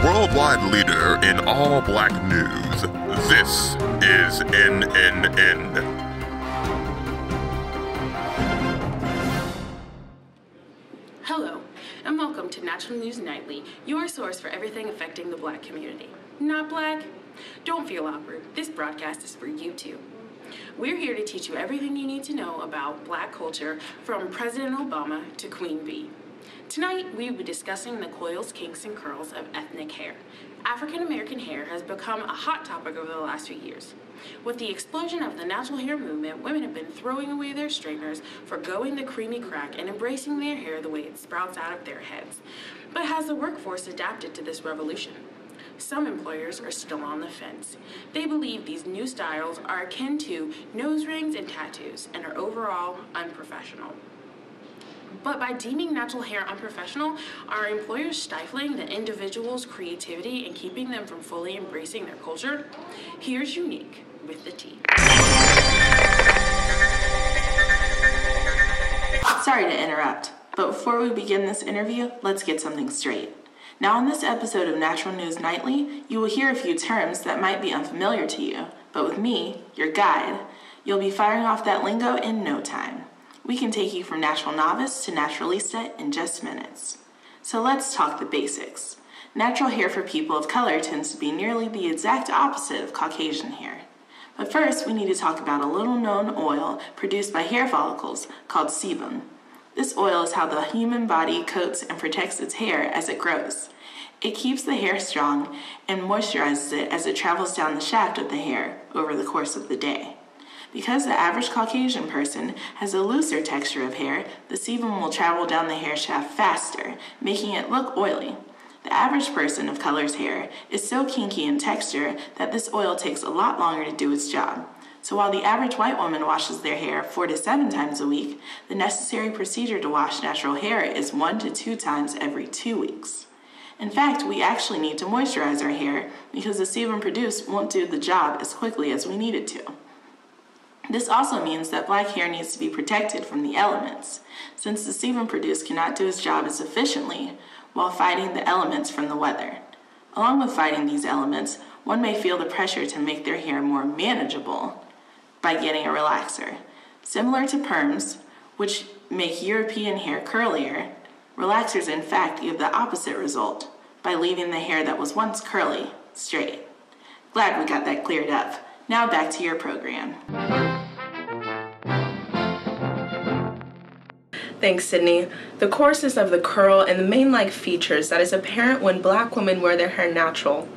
worldwide leader in all black news. This is NNN. Hello, and welcome to Natural News Nightly, your source for everything affecting the black community. Not black? Don't feel awkward. This broadcast is for you too. We're here to teach you everything you need to know about black culture, from President Obama to Queen Bee. Tonight, we will be discussing the coils, kinks, and curls of ethnic hair. African American hair has become a hot topic over the last few years. With the explosion of the natural hair movement, women have been throwing away their straighteners, forgoing the creamy crack, and embracing their hair the way it sprouts out of their heads. But has the workforce adapted to this revolution? Some employers are still on the fence. They believe these new styles are akin to nose rings and tattoos and are overall unprofessional. But by deeming natural hair unprofessional, are employers stifling the individual's creativity and keeping them from fully embracing their culture? Here's Unique with the tea. Sorry to interrupt, but before we begin this interview, let's get something straight. Now, in this episode of Natural News Nightly, you will hear a few terms that might be unfamiliar to you, but with me, your guide, you'll be firing off that lingo in no time. We can take you from natural novice to naturalista in just minutes. So let's talk the basics. Natural hair for people of color tends to be nearly the exact opposite of Caucasian hair. But first, we need to talk about a little-known oil produced by hair follicles called sebum. This oil is how the human body coats and protects its hair as it grows. It keeps the hair strong and moisturizes it as it travels down the shaft of the hair over the course of the day. Because the average Caucasian person has a looser texture of hair, the sebum will travel down the hair shaft faster, making it look oily. The average person of color's hair is so kinky in texture that this oil takes a lot longer to do its job. So while the average white woman washes their hair 4 to 7 times a week, the necessary procedure to wash natural hair is 1 to 2 times every 2 weeks. In fact, we actually need to moisturize our hair because the sebum produced won't do the job as quickly as we need it to. This also means that black hair needs to be protected from the elements, since the sebum produced cannot do its job as efficiently while fighting the elements from the weather. Along with fighting these elements, one may feel the pressure to make their hair more manageable by getting a relaxer. Similar to perms, which make European hair curlier, relaxers in fact give the opposite result by leaving the hair that was once curly straight. Glad we got that cleared up. Now back to your program. Thanks, Sydney. The coarseness of the curl and the mane-like features that is apparent when black women wear their hair natural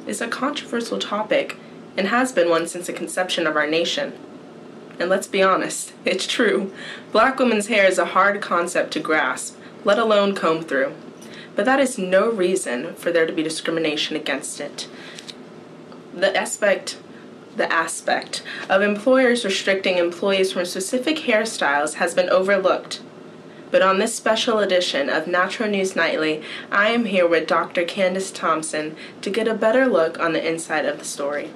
is a controversial topic and has been one since the conception of our nation. And let's be honest, it's true. Black women's hair is a hard concept to grasp, let alone comb through. But that is no reason for there to be discrimination against it. The aspect of employers restricting employees from specific hairstyles has been overlooked. But on this special edition of Natural News Nightly, I am here with Dr. Candace Thompson to get a better look on the inside of the story.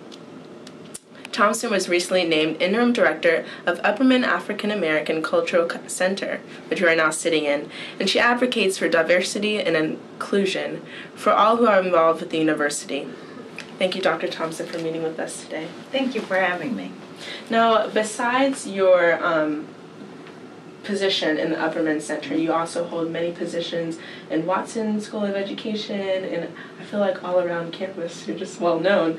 Thompson was recently named Interim Director of Upperman African American Cultural Center, which we are now sitting in, and she advocates for diversity and inclusion for all who are involved with the university. Thank you, Dr. Thompson, for meeting with us today. Thank you for having me. Now, besides your position in the Upperman Center, you also hold many positions in Watson School of Education, and I feel like all around campus you're just well known.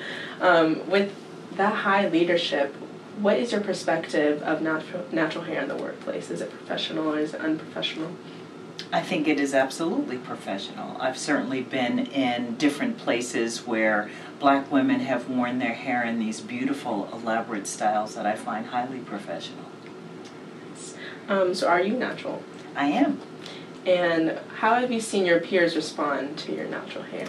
With that high leadership, what is your perspective of natural hair in the workplace? Is it professional or is it unprofessional? I think it is absolutely professional. I've certainly been in different places where black women have worn their hair in these beautiful, elaborate styles that I find highly professional. So are you natural? I am. And how have you seen your peers respond to your natural hair?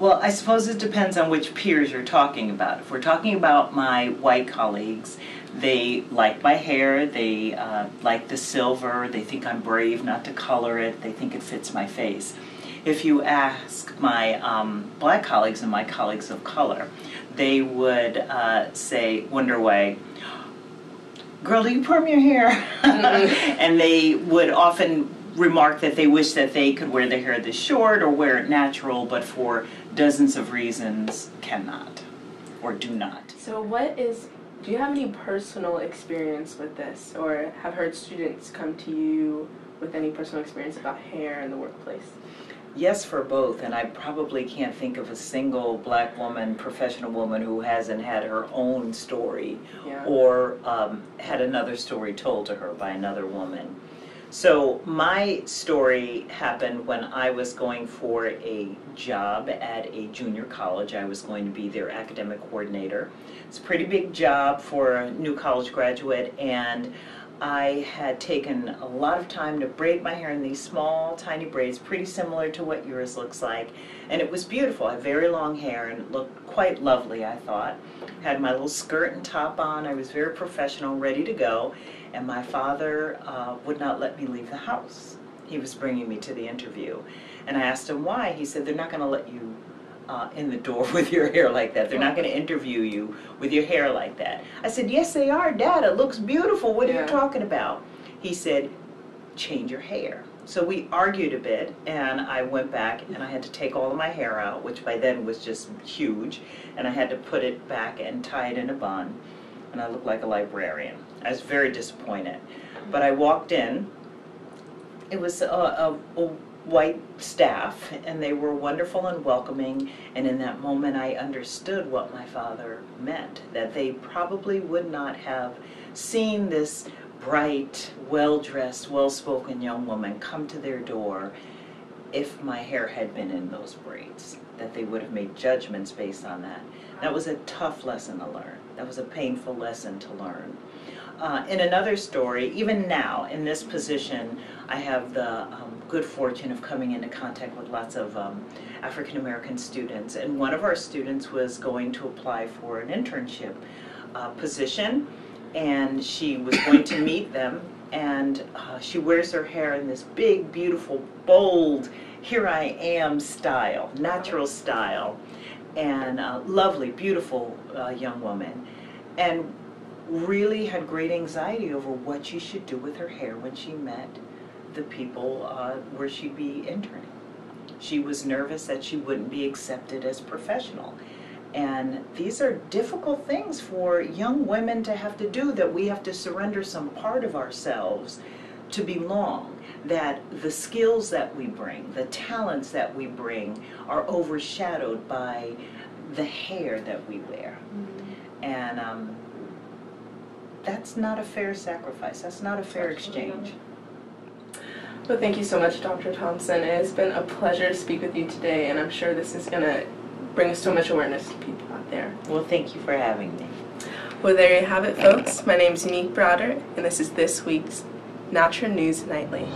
Well, I suppose it depends on which peers you're talking about. If we're talking about my white colleagues, they like my hair, they like the silver, they think I'm brave not to color it, they think it fits my face. If you ask my black colleagues and my colleagues of color, they would wonder why, girl, do you perm your hair? And they would often remark that they wish that they could wear their hair this short or wear it natural, but for dozens of reasons cannot or do not. So do you have any personal experience with this, or have heard students come to you with any personal experience about hair in the workplace? Yes, for both, and I probably can't think of a single black woman, professional woman, who hasn't had her own story or had another story told to her by another woman. So my story happened when I was going for a job at a junior college. I was going to be their academic coordinator. It's a pretty big job for a new college graduate, and I had taken a lot of time to braid my hair in these small, tiny braids, pretty similar to what yours looks like. And it was beautiful. I had very long hair and it looked quite lovely, I thought. Had my little skirt and top on. I was very professional, ready to go. And my father would not let me leave the house. He was bringing me to the interview. And I asked him why. He said, they're not going to let you in the door with your hair like that. They're not going to interview you with your hair like that. I said, yes, they are, Dad. It looks beautiful. What are you talking about? He said, change your hair. So we argued a bit, and I went back, and I had to take all of my hair out, which by then was just huge, and I had to put it back and tie it in a bun, and I looked like a librarian. I was very disappointed. But I walked in. It was a white staff, and they were wonderful and welcoming, and in that moment I understood what my father meant, that they probably would not have seen this bright, well-dressed, well-spoken young woman come to their door if my hair had been in those braids, that they would have made judgments based on that. That was a tough lesson to learn. That was a painful lesson to learn. In another story, even now, in this position, I have the good fortune of coming into contact with lots of African American students, and one of our students was going to apply for an internship position, and she was going to meet them, and she wears her hair in this big, beautiful, bold, here I am style, natural style, and lovely, beautiful young woman, and really had great anxiety over what she should do with her hair when she met the people where she'd be interning. She was nervous that she wouldn't be accepted as professional. And these are difficult things for young women to have to do, that we have to surrender some part of ourselves to belong, that the skills that we bring, the talents that we bring are overshadowed by the hair that we wear. And that's not a fair sacrifice. That's not a fair exchange. Well, thank you so much, Dr. Thompson. It has been a pleasure to speak with you today, and I'm sure this is going to bring so much awareness to people out there. Well, thank you for having me. Well, there you have it, folks. My name is Unique Browder, and this is this week's Natural News Nightly.